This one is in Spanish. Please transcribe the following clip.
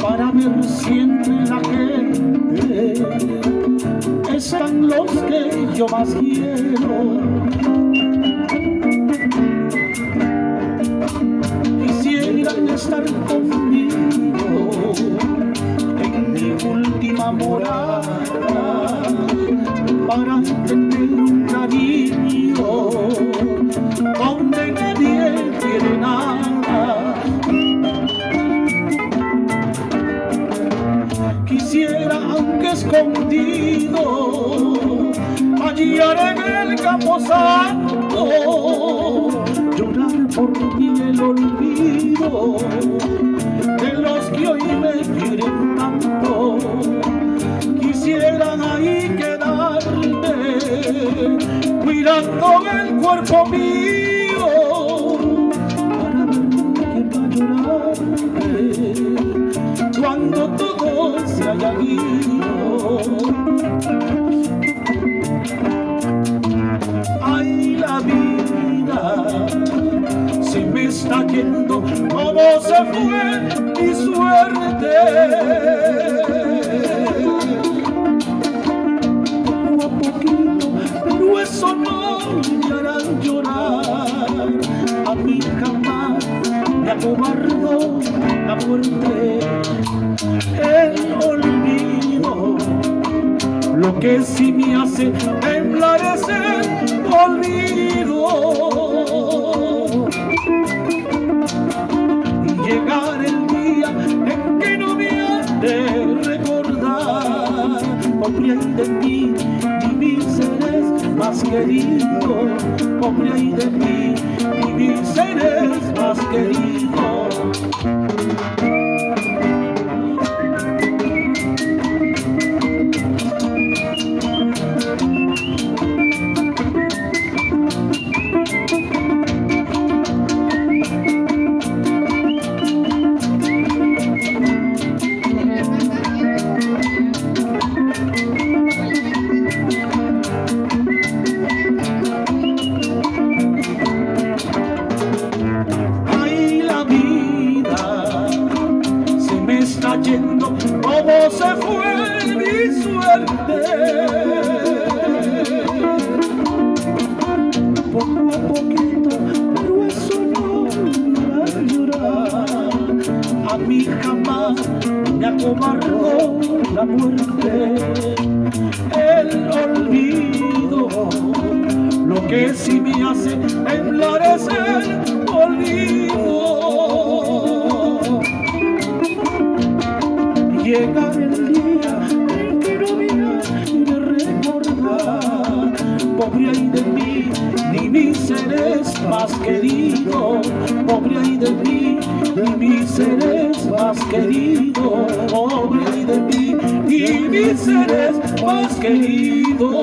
para ver siempre la gente. Están los que yo más quiero. Quisieran estar conmigo en mi última morada para tener un cariño donde nadie quiere nada. Quisiera, aunque escondido, hallar en el camposanto, llorar por mí el olvido de los que hoy me quieren tanto. Quisiera ahí quedarme, cuidando el cuerpo mío, para ver quién va a llorarme cuando todo se haya ido. Ay, la vida se me está yendo, como se fue mi suerte. Poco a poquito, pero eso no me hará llorar. A mí jamás me acobardó la muerte. El olvido, lo que sí me hace temblar es el olvido. Y llegar el día en que no me han de recordar, pobre ay de mí, ni mis seres más queridos, pobre ay de mí, ni mis seres más queridos. Cómo se fue mi suerte. Poco a poquito, pero eso no me hará llorar. A mí jamás me acobardó la muerte. El olvido, lo que sí me hace temblar es el olvido. Llegar el día en que no me han de recordar, pobre ay de mí, ni mis seres más queridos, pobre ay de mí, ni mis seres más queridos, pobre ay de mí, ni mis seres más queridos.